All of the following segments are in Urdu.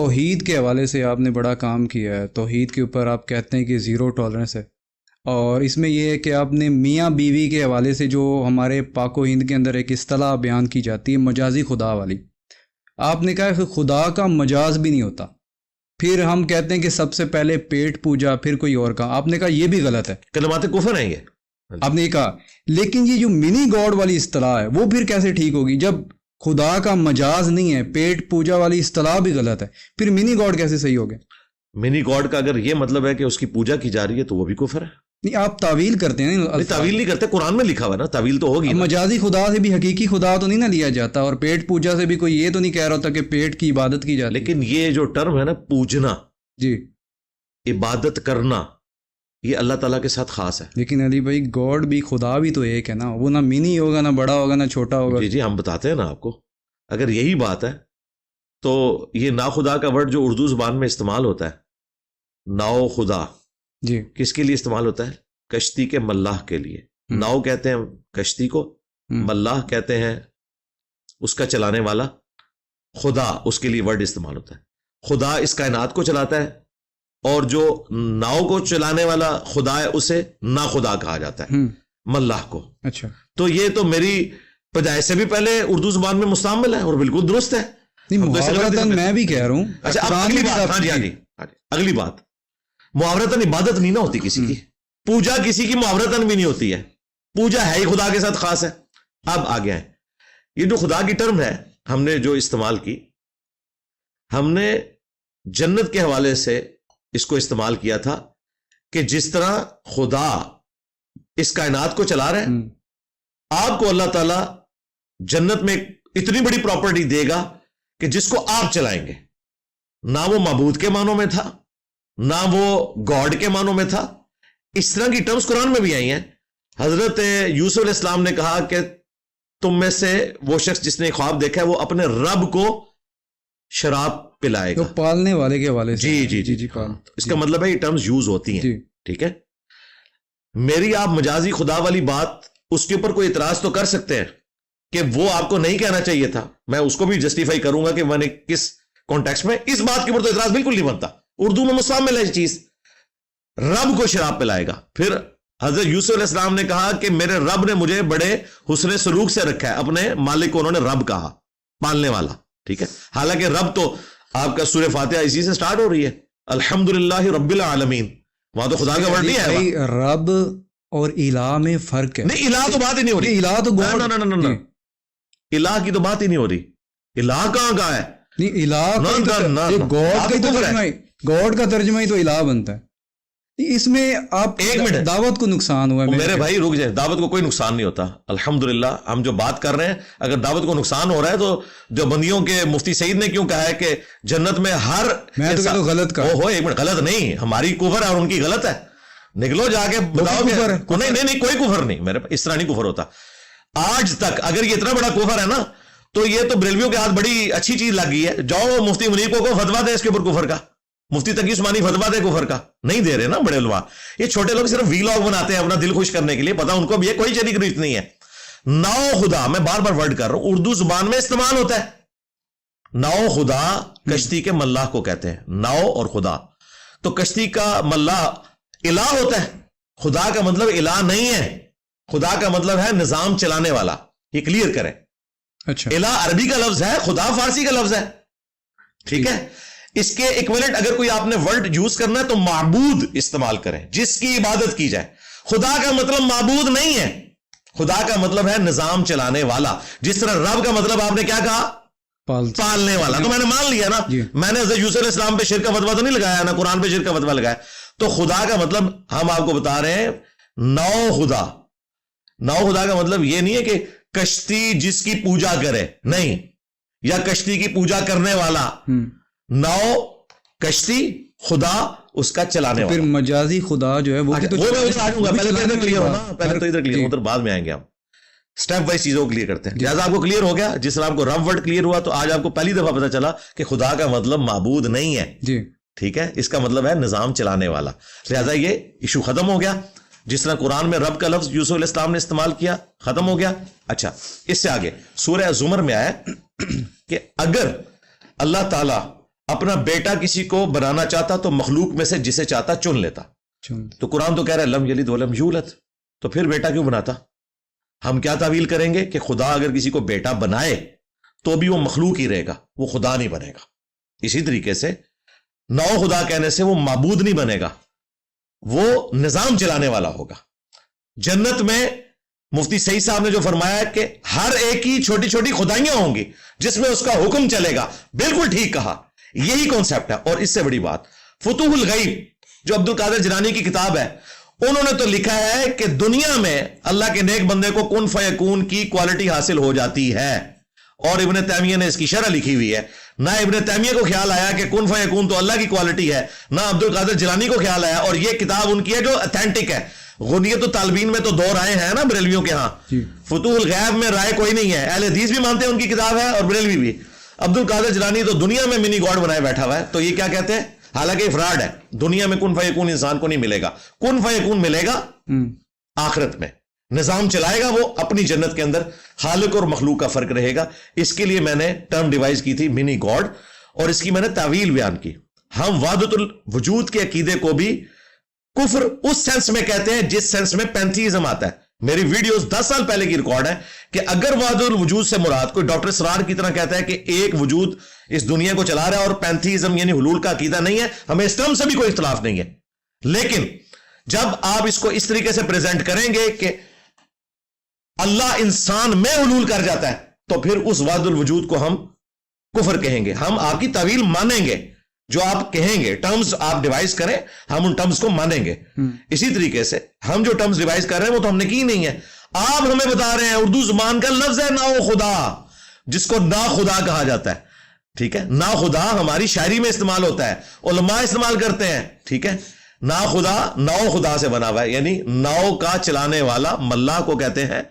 توحید کے حوالے سے آپ نے بڑا کام کیا ہے. توحید کے اوپر آپ کہتے ہیں کہ زیرو ٹالرنس ہے، اور اس میں یہ ہے کہ آپ نے میاں بیوی کے حوالے سے جو ہمارے پاک و ہند کے اندر ایک اصطلاح بیان کی جاتی ہے مجازی خدا والی، آپ نے کہا کہ خدا کا مجاز بھی نہیں ہوتا. پھر ہم کہتے ہیں کہ سب سے پہلے پیٹ پوجا پھر کوئی اور کا. آپ نے کہا یہ بھی غلط ہے، کلمات کفر ہیں یہ. آپ نے یہ کہا. لیکن یہ جو منی گاڈ والی اصطلاح ہے وہ پھر کیسے ٹھیک ہوگی جب خدا کا مجاز نہیں ہے؟ پیٹ پوجا والی اصطلاح بھی غلط ہے، پھر منی گاڈ کیسے صحیح ہو گیا؟ منی گاڈ کا اگر یہ مطلب ہے کہ اس کی پوجا کی جا رہی ہے تو وہ بھی کفر ہے. نہیں، آپ تعویل کرتے ہیں. تعویل نہیں کرتے، قرآن میں لکھا ہوا ہے نا، تعویل تو ہوگی. مجازی خدا سے بھی حقیقی خدا تو نہیں نہ لیا جاتا، اور پیٹ پوجا سے بھی کوئی یہ تو نہیں کہہ رہا ہوتا کہ پیٹ کی عبادت کی جاتی. لیکن یہ جو ٹرم ہے نا، پوجنا، جی، عبادت کرنا، یہ اللہ تعالیٰ کے ساتھ خاص ہے. لیکن علی بھائی گاڈ بھی خدا بھی تو ایک ہے نا، وہ نہ منی ہوگا، نہ بڑا ہوگا، نہ چھوٹا ہوگا. جی ہم بتاتے ہیں نا آپ کو. اگر یہی بات ہے تو یہ ناخدا کا ورڈ جو اردو زبان میں استعمال ہوتا ہے، ناؤ خدا، جی، کس کے لیے استعمال ہوتا ہے؟ کشتی کے ملاح کے لیے. ناؤ کہتے ہیں کشتی کو، ملاح کہتے ہیں اس کا چلانے والا. خدا اس کے لیے ورڈ استعمال ہوتا ہے. خدا اس کائنات کو چلاتا ہے، اور جو ناؤ کو چلانے والا خدا ہے اسے نا خدا کہا جاتا ہے، ملاح کو. اچھا، تو یہ تو میری پیدائش سے بھی پہلے اردو زبان میں مستعمل ہے اور بالکل درست ہے. محاورتاً میں بھی کہہ رہا ہوں. اچھا اگلی بات، ہاں جی اگلی بات، محاورتاً عبادت نہیں نہ ہوتی کسی کی، پوجا کسی کی محاورتاً بھی نہیں ہوتی ہے. پوجا ہے ہی خدا کے ساتھ خاص ہے. اب آگے ہیں، یہ جو خدا کی ٹرم ہے ہم نے جو استعمال کی، ہم نے جنت کے حوالے سے اس کو استعمال کیا تھا کہ جس طرح خدا اس کائنات کو چلا رہے ہیں، آپ کو اللہ تعالی جنت میں اتنی بڑی پراپرٹی دے گا کہ جس کو آپ چلائیں گے. نہ وہ معبود کے معنوں میں تھا، نہ وہ گاڈ کے معنوں میں تھا. اس طرح کی ٹرمز قرآن میں بھی آئی ہیں. حضرت یوسف علیہ السلام نے کہا کہ تم میں سے وہ شخص جس نے خواب دیکھا ہے وہ اپنے رب کو شراب پلائے گا. پالنے والے کے حوالے سے. جی اس کا مطلب ہے یہ ٹرمز یوز ہوتی ہیں. ٹھیک ہے، میری آپ مجازی خدا والی بات، اس کے اوپر کوئی اعتراض تو کر سکتے ہیں کہ وہ آپ کو نہیں کہنا چاہیے تھا. میں اس کو بھی جسٹیفائی کروں گا کہ میں نے کس کانٹیکسٹ میں. اس بات کے اوپر تو اعتراض بالکل نہیں بنتا. اردو میں مستعمل ہے یہ چیز، رب کو شراب پلائے گا. پھر حضرت یوسف علیہ السلام نے کہا کہ میرے رب نے مجھے بڑے حسن سلوک سے رکھا ہے. اپنے مالک کو انہوں نے رب کہا، پالنے والا. ٹھیک ہے، حالانکہ رب تو آپ کا سورہ فاتحہ اسی سے سٹارٹ ہو رہی ہے، الحمدللہ رب العالمین. وہاں تو خدا کا ورڈ نہیں ہے. رب اور الہ میں فرق ہے. نہیں، الہ تو بات ہی نہیں ہو رہی. الہ تو نہ الہ کی تو بات ہی نہیں ہو رہی. الہ کہاں ہے؟ نہیں، الہ گاڈ کا ترجمہ ہی تو الہ بنتا ہے. اس میں آپ ایک منٹ، دعوت کو نقصان ہوا ہے میرے بھائی، رک جائے. دعوت کو کوئی نقصان نہیں ہوتا الحمدللہ. ہم جو بات کر رہے ہیں اگر دعوت کو نقصان ہو رہا ہے تو جو بندیوں کے مفتی سعید نے کیوں کہا ہے کہ جنت میں ہر، میں تو غلط کہا. ایک منٹ، غلط نہیں، ہماری کفر ہے اور ان کی غلط ہے. نکلو جا کے بتاؤ. نہیں کوئی کفر نہیں، میرے اس طرح نہیں کفر ہوتا. آج تک اگر یہ اتنا بڑا کفر ہے نا تو یہ تو بریلویوں کے ہاتھ بڑی اچھی چیز لگ گئی ہے. جاؤ مفتی منیر کو فتوا دے اس کے اوپر کفر کا، مفتی تقی عثمانی فتوا دے کفر کا. نہیں دے رہے نا بڑے علماء. یہ چھوٹے لوگ صرف ویلاگ بناتے ہیں اپنا دل خوش کرنے کے لیے. پتا ان کو بھی یہ کوئی شریک ریت نہیں ہے. ناؤ خدا، میں بار بار ورڈ کر رہا ہوں، اردو زبان میں استعمال ہوتا ہے. ناؤ خدا کشتی کے ملاح کو کہتے ہیں. ناؤ اور خدا، تو کشتی کا ملاح الہ ہوتا ہے. خدا کا مطلب الہ نہیں ہے، خدا کا مطلب ہے نظام چلانے والا. یہ کلیئر کریں. اچھا، الہ عربی کا لفظ ہے، خدا فارسی کا لفظ ہے. ٹھیک ہے، اس کے ایکویلنٹ اگر کوئی آپ نے ورڈ یوز کرنا ہے تو معبود استعمال کریں، جس کی عبادت کی جائے. خدا کا مطلب معبود نہیں ہے، خدا کا مطلب ہے نظام چلانے والا. جس طرح رب کا مطلب آپ نے کیا کہا؟ پالنے والا. تو میں نے مان لیا نا. میں نے حضرت یوسف علیہ السلام پہ شرک کا فتوا تو نہیں لگایا، نہ قرآن پہ شرک کا فتوا لگایا. تو خدا کا مطلب ہم آپ کو بتا رہے ہیں نو خدا. نو خدا کا مطلب یہ نہیں ہے کہ کشتی جس کی پوجا کرے، نہیں، یا کشتی کی پوجا کرنے والا. نو کشتی، خدا اس کا چلانے والا. پھر مجازی خدا جو ہے وہ پہلے تو ادھر کلیئر، ادھر بعد میں آئیں گے ہم. سٹیپ وائز چیزوں کو کلیئر کرتے ہیں. لہٰذا آپ کو کلیئر ہو گیا. جس طرح آپ کو رب ورڈ کلیئر ہوا تو آج آپ کو پہلی دفعہ پتا چلا کہ خدا کا مطلب معبود نہیں ہے. جی ٹھیک ہے، اس کا مطلب ہے نظام چلانے والا. لہٰذا یہ ایشو ختم ہو گیا. جس طرح قرآن میں رب کا لفظ یوسف علیہ السلام نے استعمال کیا، ختم ہو گیا. اچھا، اس سے آگے سورہ زمر میں آیا کہ اگر اللہ تعالیٰ اپنا بیٹا کسی کو بنانا چاہتا تو مخلوق میں سے جسے چاہتا چن لیتا. تو قرآن تو کہہ رہا ہے لم یلد ولم یولد، تو پھر بیٹا کیوں بناتا؟ ہم کیا تعویل کریں گے کہ خدا اگر کسی کو بیٹا بنائے تو بھی وہ مخلوق ہی رہے گا، وہ خدا نہیں بنے گا. اسی طریقے سے نو خدا کہنے سے وہ معبود نہیں بنے گا، وہ نظام چلانے والا ہوگا. جنت میں مفتی سعید صاحب نے جو فرمایا کہ ہر ایک کی چھوٹی چھوٹی خدائیاں ہوں گی جس میں اس کا حکم چلے گا، بالکل ٹھیک کہا، یہی کانسیپٹ ہے. اور اس سے بڑی بات فتوح الغیب جو عبد القادر جیلانی کی کتاب ہے، انہوں نے تو لکھا ہے کہ دنیا میں اللہ کے نیک بندے کو کن فیکون کی کوالٹی حاصل ہو جاتی ہے، اور ابن تیمیہ نے اس کی شرح لکھی ہوئی ہے. نہ ابن تیمیہ کو خیال آیا کہ کن فیکون تو اللہ کی کوالٹی ہے، نہ عبد القادر جیلانی کو خیال آیا. اور یہ کتاب ان کی ہے جو اتھینٹک ہے. غنیت الطالبین میں تو دو رائے ہیں نا بریلویوں کے ہاں، فتوح الغیب میں رائے کوئی نہیں ہے. اہل حدیث بھی مانتے ہیں ان کی کتاب ہے اور بریلوی بھی. عبد القادر جیلانی تو دنیا میں منی گاڈ بنائے بیٹھا ہوا ہے. تو یہ کیا کہتے ہیں؟ حالانکہ یہ فراڈ ہے. دنیا میں کن فیکون انسان کو نہیں ملے گا، کن فیکون ملے گا آخرت میں. نظام چلائے گا وہ اپنی جنت کے اندر. خالق اور مخلوق کا فرق رہے گا. اس کے لیے میں نے ٹرم ڈیوائز کی تھی منی گاڈ، اور اس کی میں نے تعویل بیان کی. ہم وحدت الوجود کے عقیدے کو بھی کفر اس سینس میں کہتے ہیں جس سینس میں پینتھیزم آتا ہے. میری ویڈیوز 10 سال پہلے کی ریکارڈ ہے کہ اگر وحدت الوجود سے مراد کوئی ڈاکٹر اسرار کی طرح کہتا ہے کہ ایک وجود اس دنیا کو چلا رہا ہے اور پینتھیزم یعنی حلول کا عقیدہ نہیں ہے، ہمیں اس ٹرم سے بھی کوئی اختلاف نہیں ہے. لیکن جب آپ اس کو اس طریقے سے پریزنٹ کریں گے کہ اللہ انسان میں حلول کر جاتا ہے، تو پھر اس وحدت الوجود کو ہم کفر کہیں گے. ہم آپ کی تعویل مانیں گے، جو آپ کہیں گے ٹرمز آپ ڈیوائز کریں، ہم ان ٹرمز کو مانیں گے. اسی طریقے سے ہم جو ٹرمز ڈیوائز کر رہے ہیں وہ تو ہم نے کی نہیں ہے. آپ ہمیں بتا رہے ہیں اردو زبان کا لفظ ہے نا خدا، جس کو نا خدا کہا جاتا ہے. ٹھیک ہے، نا خدا ہماری شاعری میں استعمال ہوتا ہے، علماء استعمال کرتے ہیں. ٹھیک ہے، نا خدا نو خدا سے بنا ہوا ہے، یعنی نو کا چلانے والا ملا کو کہتے ہیں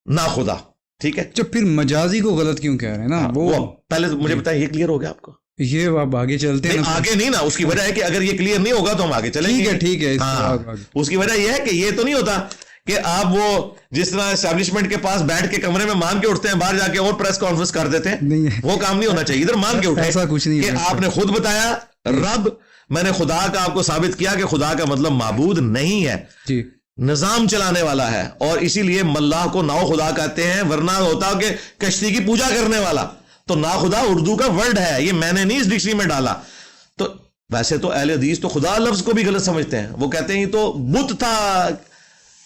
نا خدا. ٹھیک ہے، جب پھر مجازی کو غلط کیوں کہہ رہے ہیں نا وہ پہلے مجھے بتائیں، یہ کلیئر ہو گیا آپ کو؟ یہ آپ آگے چلتے ہیں. آگے نہیں نا، اس کی وجہ ہے کہ اگر یہ کلیئر نہیں ہوگا تو ہم آگے چلیں گے. ٹھیک ہے. اس کی وجہ یہ ہے کہ یہ تو نہیں ہوتا کہ آپ وہ جس طرح اسٹیبلشمنٹ کے پاس بیٹھ کے کمرے میں مان کے اٹھتے ہیں، باہر جا کے اور پریس کانفرنس کر دیتے ہیں. وہ کام نہیں ہونا چاہیے. ادھر مان کے اٹھے ایسا کچھ نہیں کہ آپ نے خود بتایا رب، میں نے خدا کا آپ کو ثابت کیا کہ خدا کا مطلب معبود نہیں ہے، نظام چلانے والا ہے. اور اسی لیے ملاح کو نو خدا کہتے ہیں، ورنہ ہوتا کہ کشتی کی پوجا کرنے والا. تو نا خدا اردو کا ورڈ ہے، یہ میں نے نہیں اس ڈکشنری میں ڈالا. تو ویسے تو اہل حدیث تو خدا لفظ کو بھی غلط سمجھتے ہیں. وہ کہتے ہیں یہ تو بت تھا،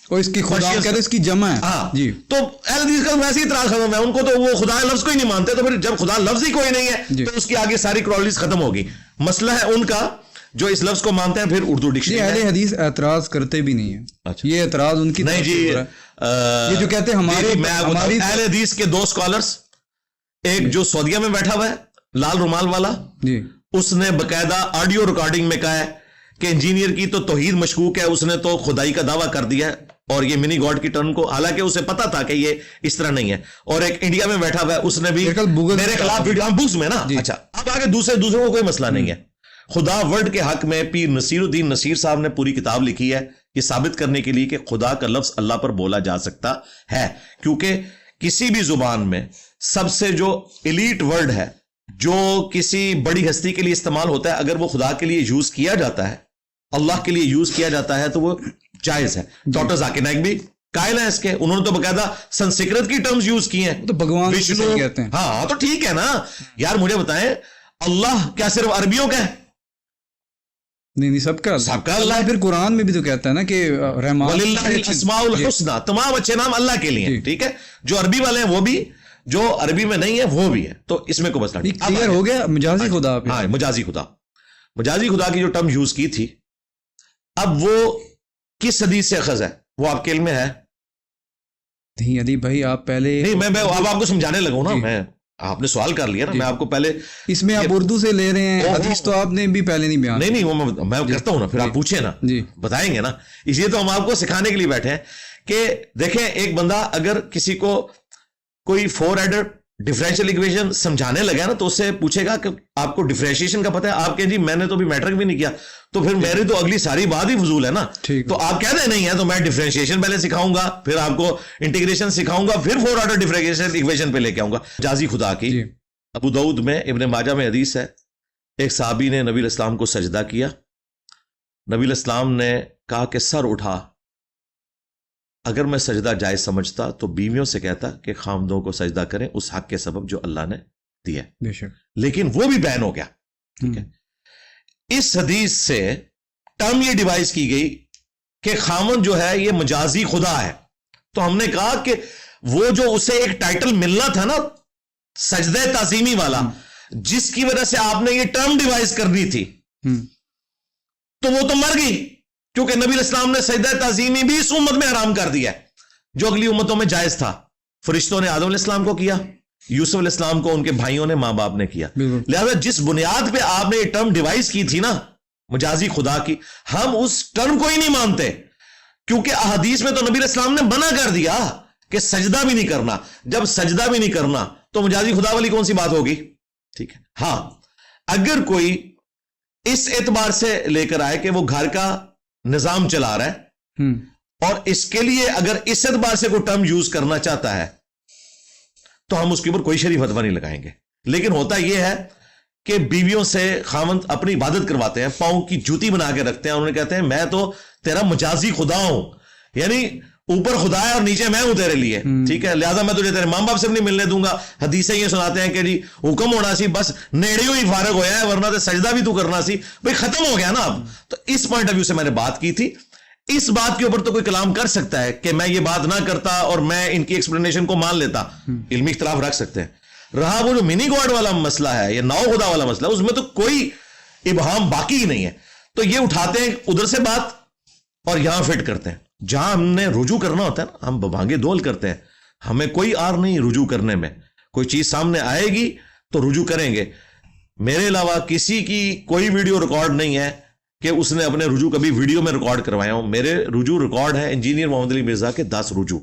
اور اس کی خدا کہتے ہیں اس کی جمع ہے. ہاں جی، تو اہل حدیث کا ویسے ہی اعتراض ختم ہے. ان کو تو وہ خدا لفظ کو ہی نہیں مانتے. تو پھر جب خدا لفظ ہی کوئی نہیں ہے تو اس کی آگے ساری کرالز ختم ہوگی. مسئلہ ہے ان کا جو اس لفظ کو مانتے ہیں. پھر اردو ڈکشنری اہل حدیث اعتراض کرتے بھی نہیں ہیں. یہ اعتراض ان کی نہیں جی. یہ جو کہتے ہیں ہماری اہل حدیث کے 2 اسکالرس، ایک جو سعودیہ میں بیٹھا ہوا ہے لال رومال والا جی، اس نے باقاعدہ آڈیو ریکارڈنگ میں کہا ہے کہ انجینئر کی تو توحید مشکوک ہے، اس نے تو خدائی کا دعویٰ کر دیا ہے اور یہ منی گاڈ کی ٹرم کو، حالانکہ اسے پتا تھا کہ یہ اس طرح نہیں ہے. اور ایک انڈیا میں بیٹھا ہوا ہے، اس نے بھی میرے خلاف ویڈیو بکس میں نا. اچھا، اب آگے دوسروں کو کوئی مسئلہ نہیں ہے. خدا ورڈ کے حق میں پیر نصیر الدین نصیر صاحب نے پوری کتاب لکھی ہے یہ ثابت کرنے کے لیے کہ خدا کا لفظ اللہ پر بولا جا سکتا ہے. کیونکہ کسی بھی زبان میں سب سے جو ایلیٹ ورڈ ہے جو کسی بڑی ہستی کے لیے استعمال ہوتا ہے، اگر وہ خدا کے لیے یوز کیا جاتا ہے، اللہ کے لیے یوز کیا جاتا ہے، تو وہ جائز ہے. ڈاکٹر ذاکر نائک بھی قائل ہیں اس کے، انہوں نے تو باقاعدہ سنسکرت کی ٹرمز یوز کی ہیں. تو بھگوان کہتے ہیں. ہاں تو ٹھیک ہے نا یار. مجھے بتائیں اللہ کیا صرف عربیوں کا ہے؟ نہیں، سب کا اللہ. پھر قرآن میں بھی تو کہتا ہے نا کہ رحمان وَلِلَّهِ الْأَسْمَاءُ الْحُسْنَى، تمام اچھے نام اللہ کے لیے ہیں. ٹھیک ہے، جو عربی والے ہیں وہ بھی، جو عربی میں نہیں ہے وہ بھی ہے. تو اس میں کوئی مسئلہ نہیں. کلیئر ہو گیا. مجازی خدا. ہاں، مجازی خدا کی جو ٹرم یوز کی تھی، اب وہ کس حدیث سے اخذ ہے وہ آپ کے علم میں ہے؟ نہیں ادیب بھائی، آپ پہلے نہیں، میں اب آپ کو سمجھانے لگا ہوں نا. میں آپ نے سوال کر لیا نا، میں آپ کو پہلے اس میں آپ اردو سے لے رہے ہیں، حدیث تو آپ نے بھی پہلے نہیں بیان. نہیں وہ میں کرتا ہوں نا، پھر آپ پوچھیں نا، بتائیں گے نا. اس لیے تو ہم آپ کو سکھانے کے لیے بیٹھے ہیں کہ دیکھیں ایک بندہ اگر کسی کو کوئی 4 ایڈر ڈیفرینشیل ایکویشن سمجھانے لگا نا تو اس سے پوچھے گا کہ آپ کو ڈیفرینشیشن کا پتہ ہے؟ آپ کہیں جی میں نے تو بھی میٹرک بھی نہیں کیا، تو پھر میری تو اگلی ساری بات ہی فضول ہے نا. تو آپ کہہ دیں نہیں ہے تو میں ڈیفرینشیشن پہلے سکھاؤں گا، پھر آپ کو انٹیگریشن سکھاؤں گا، پھر 4 آرڈر ڈیفرینشیل ایکویشن پہ لے کے آؤں گا. مجازی خدا کی ابو داؤد میں ابن ماجہ میں حدیث ہے ایک صحابی نے نبی علیہ السلام کو سجدہ کیا. نبی علیہ السلام نے کہا کہ سر اٹھا. اگر میں سجدہ جائز سمجھتا تو بیویوں سے کہتا کہ خامدوں کو سجدہ کریں اس حق کے سبب جو اللہ نے دیا. لیکن وہ بھی بین ہو گیا. ٹھیک ہے. اس حدیث سے ٹرم یہ ڈیوائز کی گئی کہ خامن جو ہے یہ مجازی خدا ہے. تو ہم نے کہا کہ وہ جو اسے ایک ٹائٹل ملنا تھا نا سجدہ تعظیمی والا, جس کی وجہ سے آپ نے یہ ٹرم ڈیوائز کرنی تھی, تو وہ تو مر گئی, کیونکہ نبی علیہ السلام نے سجدہ تعظیمی بھی اس امت میں حرام کر دیا ہے جو اگلی امتوں میں جائز تھا. فرشتوں نے آدم علیہ السلام کو کیا, یوسف علیہ السلام کو ان کے بھائیوں نے, ماں باپ نے کیا. لہذا جس بنیاد پہ آپ نے یہ ٹرم ڈیوائز کی تھی نا مجازی خدا کی, ہم اس ٹرم کو ہی نہیں مانتے, کیونکہ احادیث میں تو نبی علیہ السلام نے منع کر دیا کہ سجدہ بھی نہیں کرنا. جب سجدہ بھی نہیں کرنا تو مجازی خدا والی کون سی بات ہوگی؟ ٹھیک ہے. ہاں اگر کوئی اس اعتبار سے لے کر آئے کہ وہ گھر کا نظام چلا رہا ہے اور اس کے لیے اگر اس اعتبار سے کوئی ٹرم یوز کرنا چاہتا ہے تو ہم اس کے اوپر کوئی شرعی فتویٰ نہیں لگائیں گے. لیکن ہوتا یہ ہے کہ بیویوں سے خاوند اپنی عبادت کرواتے ہیں, پاؤں کی جوتی بنا کے رکھتے ہیں, انہوں نے کہتے ہیں میں تو تیرا مجازی خدا ہوں, یعنی اوپر خدا ہے اور نیچے میں ہوں تیرے لیے. ٹھیک ہے, لہذا میں تجھے تیرے ماں باپ سے بھی نہیں ملنے دوں گا. حدیثیں یہ سناتے ہیں کہ جی حکم ہونا سی بس نیڑے ہی فارغ ہویا ہے, ورنہ تو سجدہ بھی تو کرنا سی. بھئی ختم ہو گیا نا اب. تو اس پوائنٹ آف ویو سے میں نے بات کی تھی. اس بات کے اوپر تو کوئی کلام کر سکتا ہے کہ میں یہ بات نہ کرتا اور میں ان کی ایکسپلینیشن کو مان لیتا, علمی اختلاف رکھ سکتے ہیں. رہا وہ جو منی گاڈ والا مسئلہ ہے یا نو خدا والا مسئلہ, اس میں تو کوئی ابہام باقی ہی نہیں ہے. تو یہ اٹھاتے ہیں ادھر سے بات اور یہاں فٹ کرتے ہیں. جہاں ہم نے رجوع کرنا ہوتا ہے نا, ہم بھانگے دول کرتے ہیں, ہمیں کوئی آر نہیں رجوع کرنے میں. کوئی چیز سامنے آئے گی تو رجوع کریں گے. میرے علاوہ کسی کی کوئی ویڈیو ریکارڈ نہیں ہے کہ اس نے اپنے رجوع کبھی ویڈیو میں ریکارڈ کروائے ہوں. میرے رجوع ریکارڈ ہے انجینئر محمد علی مرزا کے 10 رجوع.